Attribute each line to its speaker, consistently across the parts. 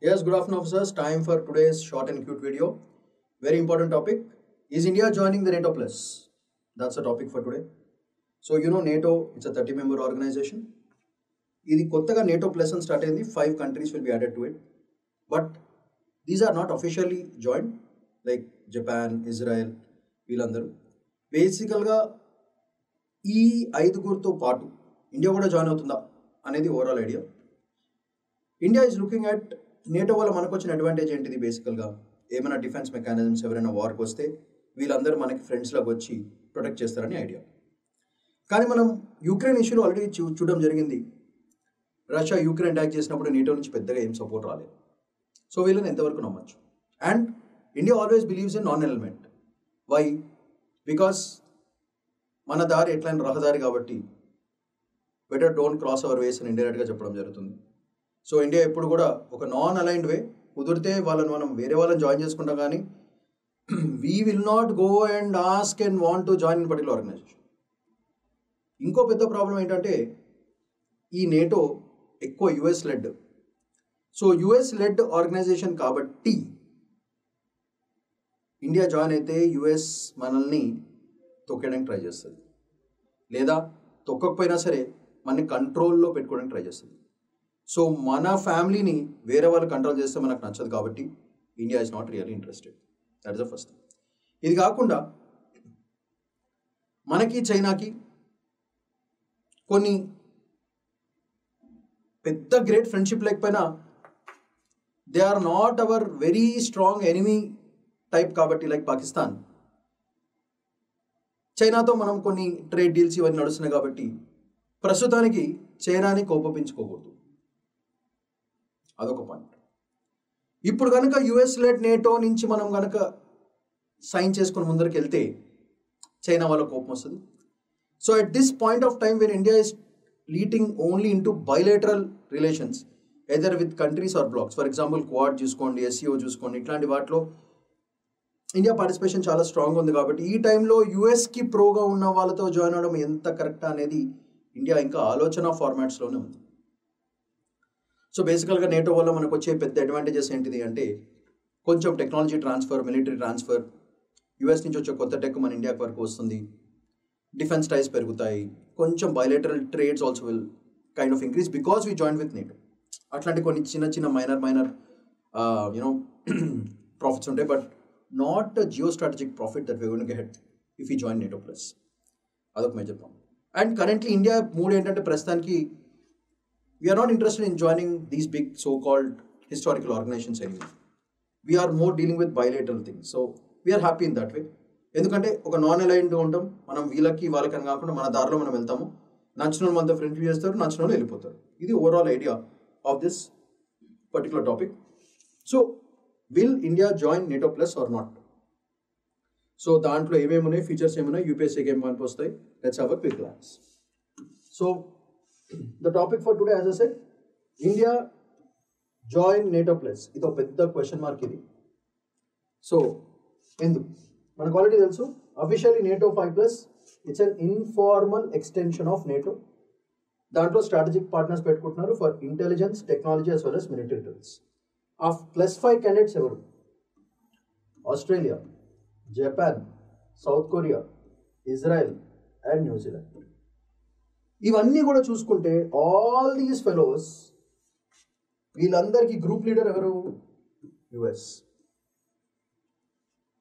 Speaker 1: Yes, good afternoon, officers. Time for today's short and cute video. Very important topic. Is India joining the NATO Plus? That's the topic for today. So, NATO, it's a 30-member organization. ఇది కొత్తగా NATO Plus అని start అయింది. 5 countries will be added to it. But these are not officially joined, like Japan, Israel, వీళ్ళందరూ. బేసికల్గా ఈ 5గురితో పాటు India కూడా join అవుతుందా అనేది overall idea. India is looking at NATO వల్ల మనకు వచ్చిన అడ్వాంటేజ్ ఏంటిది? బేసికల్గా ఏమైనా డిఫెన్స్ మెకానిజమ్స్ ఎవరైనా వార్కి వస్తే వీళ్ళందరూ మనకి ఫ్రెండ్స్ లాగా వచ్చి ప్రొటెక్ట్ చేస్తారని ఐడియా. కానీ మనం యూక్రెయిన్ ఇష్యూలో ఆల్రెడీ చూడడం జరిగింది. రష్యా యూక్రెయిన్ అటాక్ చేసినప్పుడు నేటో నుంచి పెద్దగా ఏం సపోర్ట్ రాలేదు. సో వీళ్ళని ఎంతవరకు నమ్మచ్చు? And India always believes in non element. Why? Because మన దారి ఎట్లయిన రహదారి కాబట్టి బెటర్ డోంట్ క్రాస్ అవర్ వేస్ అని ఇండైరెక్ట్గా చెప్పడం జరుగుతుంది. సో ఇండియా ఎప్పుడు కూడా ఒక నాన్ అలైన్డ్ వే, కుదిరితే వాళ్ళని మనం వేరే వాళ్ళని జాయిన్ చేసుకుంటాం, కానీ we will not go and ask and want to join in particular organization. ఇంకో పెద్ద ప్రాబ్లం ఏంటంటే ఈ నేటో ఎక్కువ US led. So US led organization కాబట్టి ఇండియా జాయిన్ అయితే యుఎస్ మనల్ని తొక్కడానికి ట్రై చేస్తుంది, లేదా తొక్కకపోయినా సరే మనని కంట్రోల్లో పెట్టుకోవడానికి ట్రై చేస్తుంది. సో మన ఫ్యామిలీని వేరే వాళ్ళు కంట్రోల్ చేస్తే మనకు నచ్చదు, కాబట్టి India is not really interested. That is the first thing. ఇది కాకుండా మనకి చైనాకి కొన్ని పెద్ద గ్రేట్ ఫ్రెండ్షిప్ లేకపోయినా they are not our very strong enemy type కాబట్టి, లైక్ పాకిస్తాన్. చైనాతో మనం కొన్ని ట్రేడ్ డీల్స్ ఇవన్నీ నడుస్తున్నాయి కాబట్టి ప్రస్తుతానికి చైనాని కోపపించుకోకూడదు. అదొక పాయింట్. ఇప్పుడు కనుక యుఎస్ లెడ్ నేటో నుంచి మనం కనుక సైన్ చేసుకుని ముందరికి వెళ్తే చైనా వాళ్ళ కోపం వస్తుంది. So at this point of time when India is leading only in two bilateral relations either with countries or blocks, for example quad చూసుకోండి, ఎస్సీఓ చూసుకోండి, ఇట్లాంటి వాటిలో ఇండియా పార్టిసిపేషన్ చాలా స్ట్రాంగ్ ఉంది. కాబట్టి ఈ టైంలో యుఎస్కి ప్రోగా ఉన్న వాళ్ళతో జాయిన్ అవడం ఎంత కరెక్ట్ అనేది ఇండియా ఇంకా ఆలోచన ఫార్మాట్స్లోనే ఉంది. సో బేసికల్గా నేటో వల్ల మనకు వచ్చే పెద్ద అడ్వాంటేజెస్ ఏంటిది అంటే కొంచెం technology transfer, military transfer, US నుంచి వచ్చే కొత్త టెక్ మన ఇండియాకి వరకు వస్తుంది, డిఫెన్స్ టైస్ పెరుగుతాయి, కొంచెం bilateral trades also will kind of increase because we join with NATO. అట్లాంటి కొన్ని చిన్న చిన్న మైనర్ ప్రాఫిట్స్ ఉంటాయి, but not a Jio strategic profit that we going to get if you join NATO plus. అదొక major point. And currently India మూడు ఏంటంటే ప్రస్తుతానికి we are not interested in joining these big so-called historical organizations anymore. We are more dealing with bilateral things. So we are happy in that way. ఎందుకంటే ఒక non అలైన్డ్గా ఉంటాం మనం, వీళ్ళకి వాళ్ళకని కాకుండా మన దారిలో మనం వెళ్తాము. నచ్చిన వాళ్ళు మనతో ఫ్రెండ్లీ చేస్తారు, నచ్చిన వాళ్ళు వెళ్ళిపోతారు. ఇది overall idea of this particular topic. So will India join NATO plus or not? So దాంట్లో ఏమేమి ఉన్నాయి, ఫీచర్స్ ఏమున్నాయి, యూపీఎస్సీకి ఏం పనికి వస్తాయి, let's have a quick glance. So the topic for today, as I said, India join NATO plus. ఇది ఒక పెద్ద క్వశ్చన్ మార్క్ ఇది. సో ఎందుకు? మనకు ఆల్రెడీ తెలుసు, officially NATO 5+, it's an informal extension of NATO. దాంట్లో స్ట్రాటజిక్ పార్ట్నర్స్ పెట్టుకుంటున్నారు for intelligence, technology as well as military tools. ఆ +5 క్యాండిడేట్స్ ఎవరు? Australia, Japan, south Korea, Israel and New Zealand. ఇవన్నీ కూడా చూసుకుంటే ఆల్ దీస్ ఫెలోస్, వీళ్ళందరికీ గ్రూప్ లీడర్ ఎవరు? US.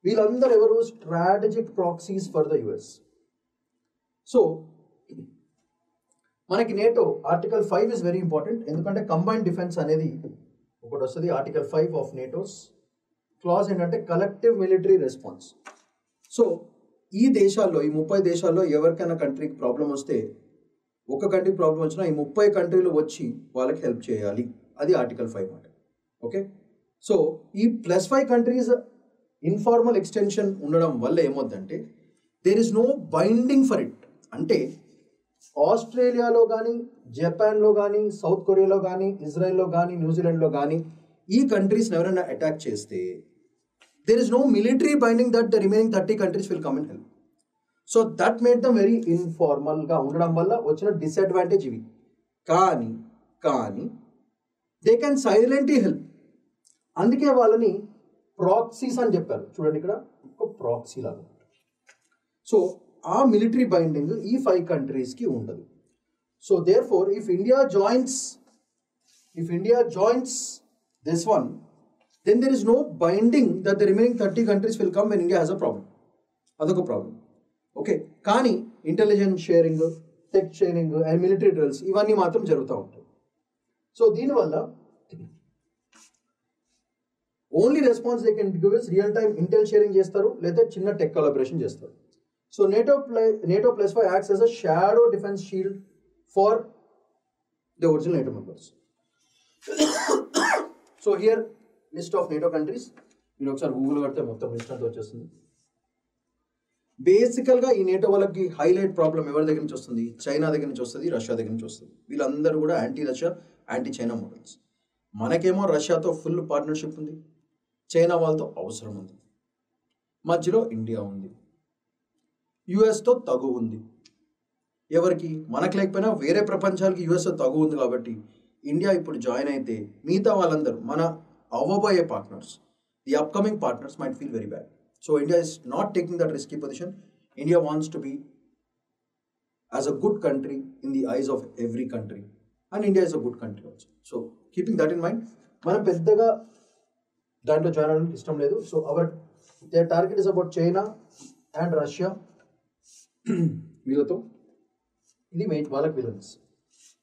Speaker 1: వీళ్ళందరూ ఎవరు? Strategic proxies for the US. So మనకి NATO article 5 is very important, ఎందుకంటే కంబైన్డ్ డిఫెన్స్ అనేది ఒకటి వస్తుంది. ఆర్టికల్ 5 ఆఫ్ నేటోస్ క్లాజ్ ఏంటంటే కలెక్టివ్ మిలిటరీ రెస్పాన్స్. సో ఈ దేశాల్లో, ఈ 30 దేశాల్లో ఎవరికైనా కంట్రీకి ప్రాబ్లం వస్తే, ఒక కంట్రీ ప్రాబ్లం వచ్చినా ఈ 30 కంట్రీలు వచ్చి వాళ్ళకి హెల్ప్ చేయాలి. అది ఆర్టికల్ 5 మాట. ఓకే. సో ఈ +5 కంట్రీస్ ఇన్ఫార్మల్ ఎక్స్టెన్షన్ ఉండడం వల్ల ఏమవుతుందంటే there is no binding for it. అంటే ఆస్ట్రేలియాలో కానీ, జపాన్లో కానీ, సౌత్ కొరియాలో కానీ, ఇజ్రాయెల్లో కానీ, న్యూజిలాండ్లో కానీ ఈ కంట్రీస్ని ఎవరైనా అటాక్ చేస్తే there is no military binding that the remaining 30 countries will come and help. So that made dum very ఇన్ఫార్మల్గా ఉండడం వల్ల వచ్చిన డిసడ్వాంటేజ్ ఇవి. కానీ దే కెన్ సైలెంట్లీ హెల్ప్. అందుకే వాళ్ళని ప్రాక్సీస్ అని చెప్పారు. చూడండి ఇక్కడ ఒక ప్రాక్సీ లాగా. సో ఆ మిలిటరీ బైండింగ్ ఈ 5 కంట్రీస్కి ఉండదు. So therefore if India joins this one, then there is no binding that the remaining 30 countries will come when India has a problem. అదొక ప్రాబ్లం. ఓకే, కానీ intelligence sharing, tech sharing and military drills ఇవన్నీ మాత్రం జరుగుతూ ఉంటాయి. So దీనివల్ల only response they can give is real time Intel sharing చేస్తారు, లేదా చిన్న టెక్ కొలాబరేషన్ చేస్తారు. So NATO +5 acts as a shadow defense shield for the original NATO members. So here list of NATO countries, మీరు ఒకసారి Google కడితే మొత్తం list అంతా వచ్చేస్తుంది. బేసికల్గా ఈ నేటో వాళ్ళకి హైలైట్ ప్రాబ్లం ఎవరి దగ్గర నుంచి వస్తుంది? చైనా దగ్గర నుంచి వస్తుంది, రష్యా దగ్గర నుంచి వస్తుంది. వీళ్ళందరూ కూడా anti Russia, anti China models. మనకేమో రష్యాతో ఫుల్ పార్ట్నర్షిప్ ఉంది, చైనా వాళ్ళతో అవసరం ఉంది, మధ్యలో ఇండియా ఉంది, యుఎస్తో తగు ఉంది. ఎవరికి? మనకు లేకపోయినా వేరే ప్రపంచాలకి యుఎస్తో తగు ఉంది. కాబట్టి ఇండియా ఇప్పుడు జాయిన్ అయితే మిగతా వాళ్ళందరూ మన అవబోయే partners, the upcoming partners might feel very bad. So India is not taking that risky position. India wants to be as a good country in the eyes of every country, and India is a good country also. So keeping that in mind, మనం పెద్దగా దాంట్లో join అవ్వడానికి ఇష్టం లేదు. So their target is about China and Russia. వీళ్ళతో ఇది వాళ్ళకి villains.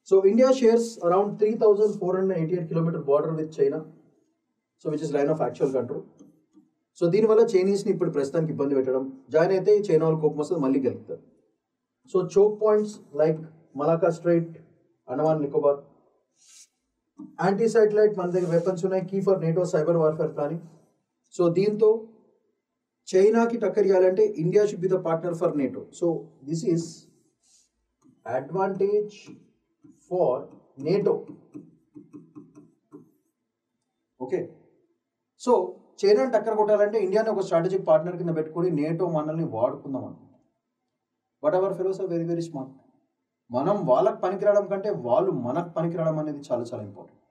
Speaker 1: So India shares around 3,488 kilometer border with China, so which is line of actual control. So దీనివల్ల చైనీస్ని ఇప్పుడు ప్రస్తుతానికి ఇబ్బంది పెట్టడం, జాయిన్ అయితే చైనా వాళ్ళు కోపం వస్తుంది, మళ్ళీ గెలుపుతారు. So choke points like Malacca strait, Andaman Nicobar, anti satellite మన దగ్గర వెపన్స్ ఉన్నాయి, key for NATO cyber warfare planning. So దీంతో చైనాకి టక్కర్ ఇవ్వాలంటే India should be the partner for NATO. So this is advantage for NATO. Okay, so చైనాని టక్కర కొట్టాలంటే ఇండియాని ఒక strategic partner కింద పెట్టుకొని నేటో మనల్ని వాడుకుందాం అనుకుంటాం. But our fellows are very very smart. మనం వాళ్ళకి పనికిరావడం కంటే వాళ్ళు మనకు పనికిరావడం అనేది చాలా చాలా ఇంపార్టెంట్.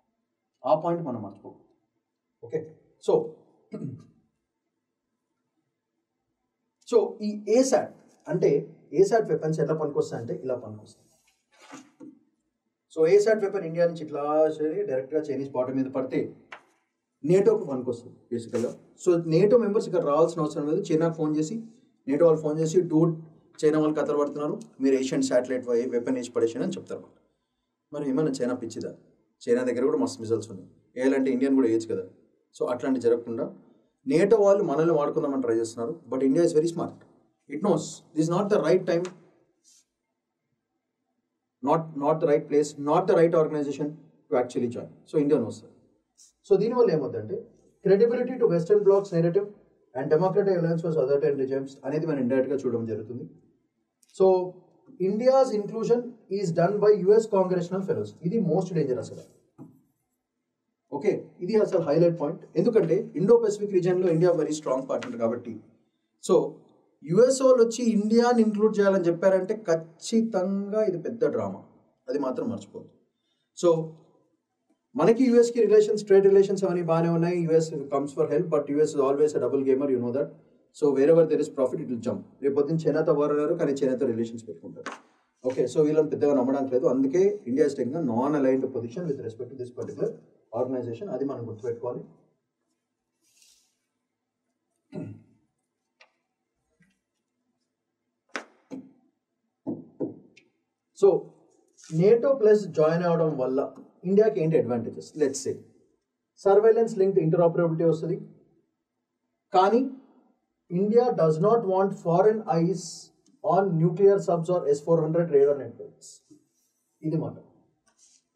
Speaker 1: ఆ పాయింట్ మనం మర్చిపోకూడదు. ఓకే, సో ఈ ఏసాట్ అంటే ఏసాట్ వెపన్స్ ఎట్లా పనికొస్తాయి అంటే ఇలా పనికొస్తాయి. సో ఏసాట్ వెపన్ ఇండియా నుంచి ఇట్లా డైరెక్ట్గా చైనీస్ బార్డర్ మీద పడితే నేటోకి పనికొస్తుంది బేసికల్గా. సో నేటో మెంబర్స్ ఇక్కడ రావాల్సిన అవసరం లేదు. చైనాకు ఫోన్ చేసి, నేటో వాళ్ళు ఫోన్ చేసి, డూడ్ చైనా వాళ్ళు కథలు పడుతున్నారు, మీరు ఏషియన్ శాటిలైట్ వెపన్ వేసి పడేసాను అని చెప్తారు. మరి ఏమన్నా చైనా పిచ్చిదా? చైనా దగ్గర కూడా మస్తు మిజల్స్ ఉన్నాయి, వేయాలంటే ఇండియన్ కూడా వేయచ్చు కదా. సో అట్లాంటి జరగకుండా నేటో వాళ్ళు మనల్ని వాడుకుందామని ట్రై చేస్తున్నారు. But India is very smart. It knows this not the right time, not the right place, not the right organisation to actually join. So India knows that. So దీనివల్ల ఏమవుతుందంటే credibility to western blocks narrative and democratic alliance for అథారిటైన్ రిజిమ్స్ అనేది మనం ఇండైరెక్ట్గా చూడడం జరుగుతుంది. So India's inclusion is done by US Congressional fellows. ఇది most danger అసలు. Okay, ఇది అసలు హైలైట్ పాయింట్. ఎందుకంటే Indo Pacific రీజియన్లో India very strong partner కాబట్టి. సో యుఎస్ వాళ్ళు వచ్చి ఇండియాని ఇంక్లూడ్ చేయాలని చెప్పారంటే ఖచ్చితంగా ఇది పెద్ద డ్రామా, అది మాత్రం మర్చిపోద్దు. సో మనకి యూఎస్కి రిలేషన్స్, ట్రేడ్ రిలేషన్స్ అవన్నీ బాగానే ఉన్నాయి. US comes for help, but US is always a double gamer, you know that. So where ever there is profit it will jump. రేపు పొద్దున్న చైనాతో వార్ అన్నారు, కానీ చైనాతో రిలేషన్స్ పెట్టుకుంటారు. ఓకే, సో వీళ్ళని పెద్దగా నమ్మడానికి లేదు. అందుకే India is taking non aligned position with respect to this particular organization. అది మనం గుర్తుపెట్టుకోవాలి. సో నేటో ప్లస్ జాయిన్ అవడం వల్ల ఇండియాకి ఏంటి advantages? Let's say surveillance linked ఇంటర్ఆపరబిలిటీ వస్తుంది. కానీ India does not want foreign eyes on nuclear subs are S-400 radar networks. ఇది మాట.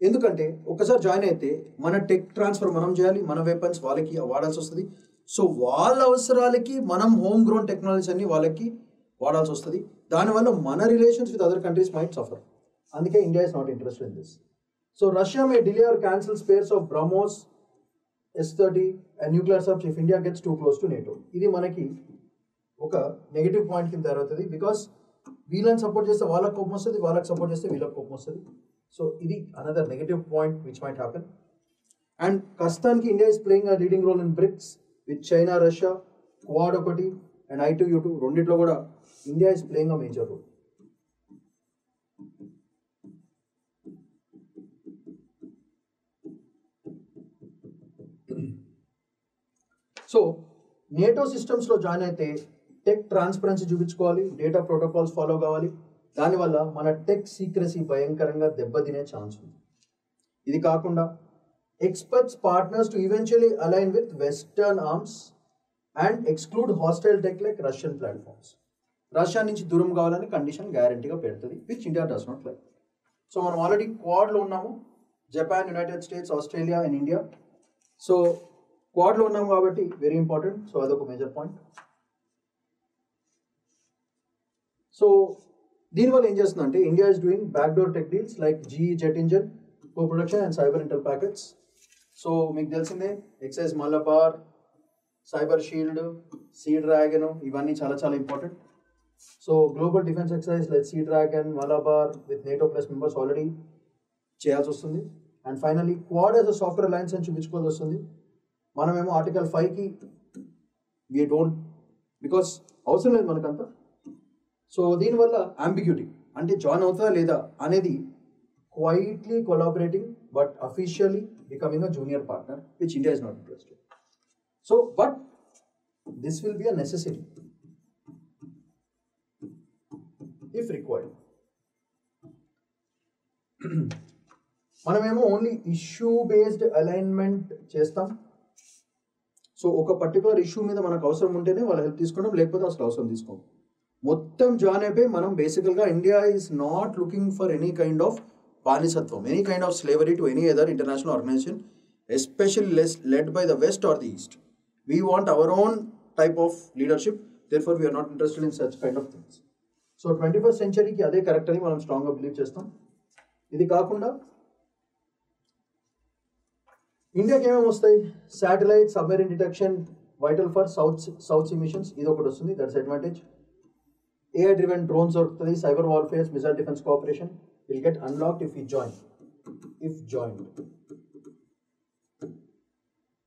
Speaker 1: ఎందుకంటే ఒకసారి జాయిన్ అయితే మన టెక్ ట్రాన్స్ఫర్ మనం చేయాలి, మన వెపన్స్ వాళ్ళకి వాడాల్సి వస్తుంది. సో వాళ్ళ అవసరాలకి మనం హోమ్ గ్రోన్ టెక్నాలజీస్ అన్ని వాళ్ళకి వాడాల్సి వస్తుంది. దానివల్ల మన relations with other countries might suffer. అందుకే India is not interested in this. So Russia May delay are cancel spares of BrahMos, S-30 and nuclear subs if India gets two close to NATO. ఇది మనకి ఒక negative point కింద తయారవుతుంది. Because వీళ్ళని support చేస్తే వాళ్ళకి కోపం వస్తుంది, వాళ్ళకి సపోర్ట్ చేస్తే వీళ్ళకి కోపం వస్తుంది. సో ఇది another negative point which might happen. And ప్రస్తుతానికి India is playing a leading role in bricks with China, Russia, quad ఒకటి అండ్ I2U2 రెండిట్లో కూడా India is playing a major role. So NATO సిస్టమ్స్లో జాయిన్ అయితే tech transparency చూపించుకోవాలి, data protocols follow కావాలి. దానివల్ల మన టెక్ సీక్రసీ భయంకరంగా దెబ్బతినే ఛాన్స్ ఉంది. ఇది కాకుండా experts partners to eventually align with western arms and exclude hostile tech like Russian platforms. Russia నుంచి దూరం కావాలని కండిషన్ గ్యారంటీగా పెడుతుంది, which India does not like. So మనం ఆల్రెడీ క్వాడ్లో ఉన్నాము, Japan, United states, Australia and India. So క్వాడ్లో ఉన్నాం కాబట్టి very important. So అదొక మేజర్ పాయింట్. సో దీనివల్ల ఏం చేస్తుందంటే India is doing backdoor tech deals like GE jet engine co production and cyber Intel packets. So మీకు తెలిసిందే exercise Malabar, cyber shield, sea dragon ఇవన్నీ చాలా చాలా important. So global defence exercise like sea dragon, Malabar with NATO plus members already చేయాల్సి వస్తుంది. And finally quad as a software alliance అని చూపించుకోవాల్సి వస్తుంది. మనమేమో ఆర్టికల్ 5కి వీ డోంట్, బికాస్ అవసరం లేదు మనకంతా. సో దీనివల్ల అంబిగ్యూటీ అంటే జాయిన్ అవుతుందా లేదా అనేది quietly collaborating but officially becoming a junior partner which India is not interested. So but this will be a necessity if required. మనమేమో ఓన్లీ ఇష్యూ బేస్డ్ అలైన్మెంట్ చేస్తాం. సో ఒక పర్టికులర్ ఇష్యూ మీద మనకు అవసరం ఉంటేనే వాళ్ళ హెల్ప్ తీసుకుంటాం, లేకపోతే అసలు అవసరం తీసుకోం. మొత్తం జాయిన్ అయిపోయి మనం బేసికల్గా India is not looking for any kind of బానిసత్వం, any kind of slavery to any other international organisation, especially led by the west are the east. We want our own type of leadership, therefore we are not interested in such kind of things. So 21st centuryకి అదే correct అని మనం స్ట్రాంగ్గా believe చేస్తాం. ఇది కాకుండా ఇండియాకి ఏమేమి వస్తాయి? Satellite, submarine detection, vital for south sea machines, ఇది ఒకటి వస్తుంది, that's advantage. AI driven drones దొరుకుతుంది, cyber warfare, missile defence cooperation will get unlocked if join.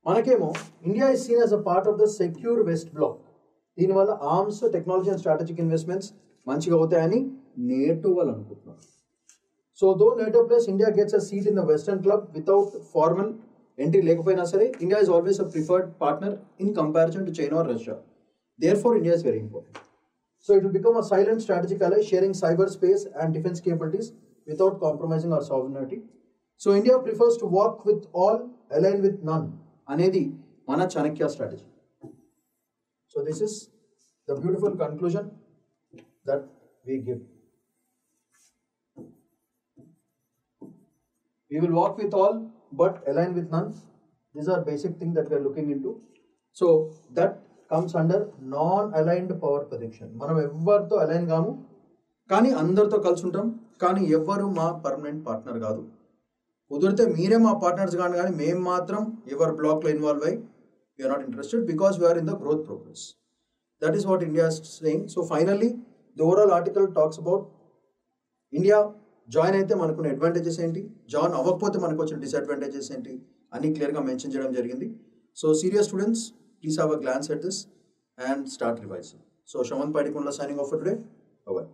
Speaker 1: మనకేమో India is scene as a part of the secure west black. దీనివల్ల arms, technology and strategic investments మంచిగా అవుతాయని NATO వాళ్ళు అనుకుంటున్నారు. So though NATO plus India gets a seat in the western club without formal entry లేకపోయినా సరే, India is always a preferred partner in comparison to China or Russia. Therefore India is very important. So it will become a silent strategic ally, sharing cyberspace and defense capabilities without compromising our sovereignty. So India prefers to work with all, align with none. Anedi mana Chanakya strategy. So this is the beautiful conclusion that we give. We will work with all, but align with none. These are basic things that we are looking into. So that comes under non-aligned power projection. మనం ఎవరితో align కాము, కానీ అందరితో కలిసి ఉంటాం, కానీ ఎవ్వరు మా పర్మనెంట్ పార్ట్నర్ కాదు. కుదిరితే మీరే మా పార్ట్నర్స్ కానీ మేము మాత్రం ఎవరి బ్లాక్లో ఇన్వాల్వ్ అయ్యి we're not interested because we're in the growth progress. That is what India is saying. So finally the overall article talks about India join అయితే మనకున్న అడ్వాంటేజెస్ ఏంటి, జాయిన్ అవ్వకపోతే మనకు వచ్చిన డిసడ్వాంటేజెస్ ఏంటి అని క్లియర్గా మెన్షన్ చేయడం జరిగింది. So serious students, please have a glance at this and start revising. So Shaman Padikunda signing off for today. Bye-bye.